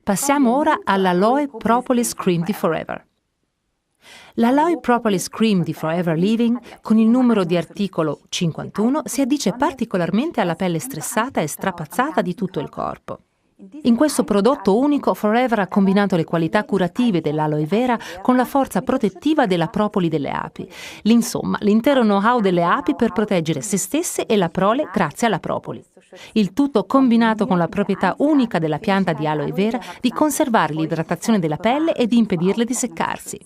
Passiamo ora all'Aloe Propolis Cream di Forever. L'Aloe Propolis Cream di Forever Living, con il numero di articolo 51, si addice particolarmente alla pelle stressata e strapazzata di tutto il corpo. In questo prodotto unico Forever ha combinato le qualità curative dell'aloe vera con la forza protettiva della propoli delle api. Insomma, l'intero know-how delle api per proteggere se stesse e la prole grazie alla propoli. Il tutto combinato con la proprietà unica della pianta di aloe vera di conservare l'idratazione della pelle e di impedirle di seccarsi.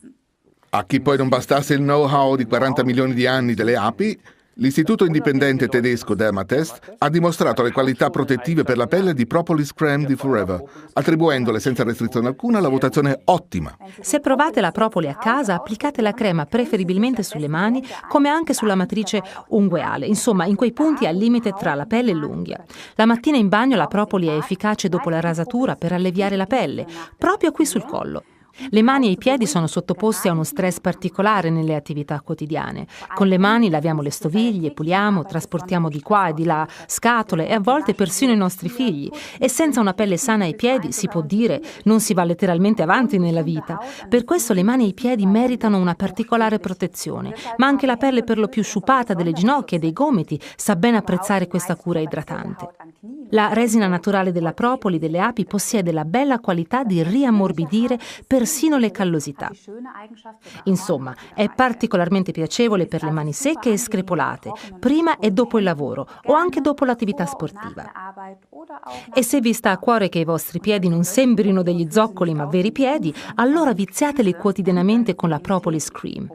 A chi poi non bastasse il know-how di 40 milioni di anni delle api, l'istituto indipendente tedesco Dermatest ha dimostrato le qualità protettive per la pelle di Propolis Cream di Forever, attribuendole senza restrizione alcuna la votazione ottima. Se provate la propoli a casa, applicate la crema preferibilmente sulle mani, come anche sulla matrice ungueale, insomma in quei punti al limite tra la pelle e l'unghia. La mattina in bagno la propoli è efficace dopo la rasatura per alleviare la pelle, proprio qui sul collo. Le mani e i piedi sono sottoposti a uno stress particolare nelle attività quotidiane. Con le mani laviamo le stoviglie, puliamo, trasportiamo di qua e di là scatole e a volte persino i nostri figli. E senza una pelle sana ai piedi, si può dire, non si va letteralmente avanti nella vita. Per questo le mani e i piedi meritano una particolare protezione, ma anche la pelle per lo più sciupata delle ginocchia e dei gomiti sa ben apprezzare questa cura idratante. La resina naturale della propoli delle api possiede la bella qualità di riammorbidire persino le callosità. Insomma, è particolarmente piacevole per le mani secche e screpolate, prima e dopo il lavoro o anche dopo l'attività sportiva. E se vi sta a cuore che i vostri piedi non sembrino degli zoccoli ma veri piedi, allora viziateli quotidianamente con la Propolis Cream.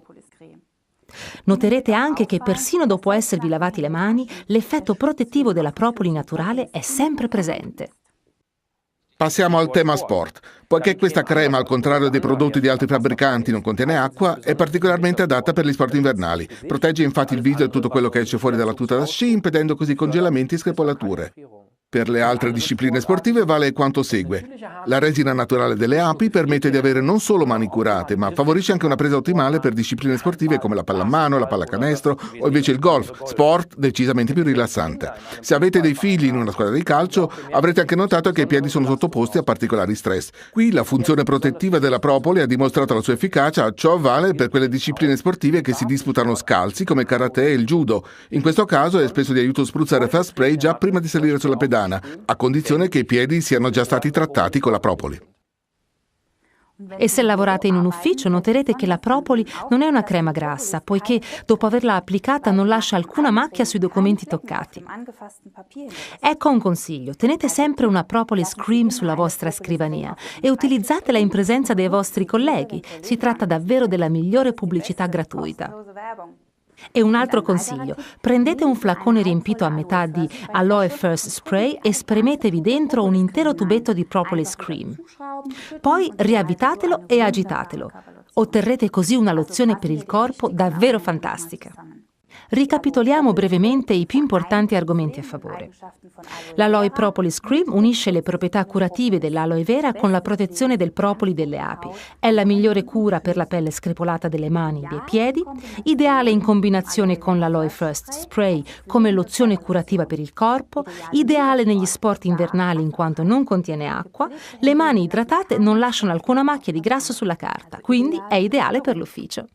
Noterete anche che persino dopo esservi lavati le mani, l'effetto protettivo della propoli naturale è sempre presente. Passiamo al tema sport. Poiché questa crema, al contrario dei prodotti di altri fabbricanti, non contiene acqua, è particolarmente adatta per gli sport invernali. Protegge infatti il viso e tutto quello che esce fuori dalla tuta da sci, impedendo così congelamenti e screpolature. Per le altre discipline sportive vale quanto segue. La resina naturale delle api permette di avere non solo mani curate, ma favorisce anche una presa ottimale per discipline sportive come la pallamano, la pallacanestro o invece il golf, sport decisamente più rilassante. Se avete dei figli in una squadra di calcio, avrete anche notato che i piedi sono sottoposti a particolari stress. Qui la funzione protettiva della propoli ha dimostrato la sua efficacia, ciò vale per quelle discipline sportive che si disputano scalzi come il karate e il judo. In questo caso è spesso di aiuto spruzzare fast spray già prima di salire sulla pedana, a condizione che i piedi siano già stati trattati con la propoli. E se lavorate in un ufficio noterete che la propoli non è una crema grassa, poiché dopo averla applicata non lascia alcuna macchia sui documenti toccati. Ecco un consiglio: tenete sempre una Propolis Cream sulla vostra scrivania e utilizzatela in presenza dei vostri colleghi. Si tratta davvero della migliore pubblicità gratuita. E un altro consiglio: prendete un flacone riempito a metà di Aloe First Spray e spremetevi dentro un intero tubetto di Propolis Cream. Poi riavvitatelo e agitatelo. Otterrete così una lozione per il corpo davvero fantastica. Ricapitoliamo brevemente i più importanti argomenti a favore. L'Aloe Propolis Cream unisce le proprietà curative dell'aloe vera con la protezione del propoli delle api. È la migliore cura per la pelle screpolata delle mani e dei piedi, ideale in combinazione con l'Aloe First Spray come lozione curativa per il corpo, ideale negli sport invernali in quanto non contiene acqua, le mani idratate non lasciano alcuna macchia di grasso sulla carta, quindi è ideale per l'ufficio.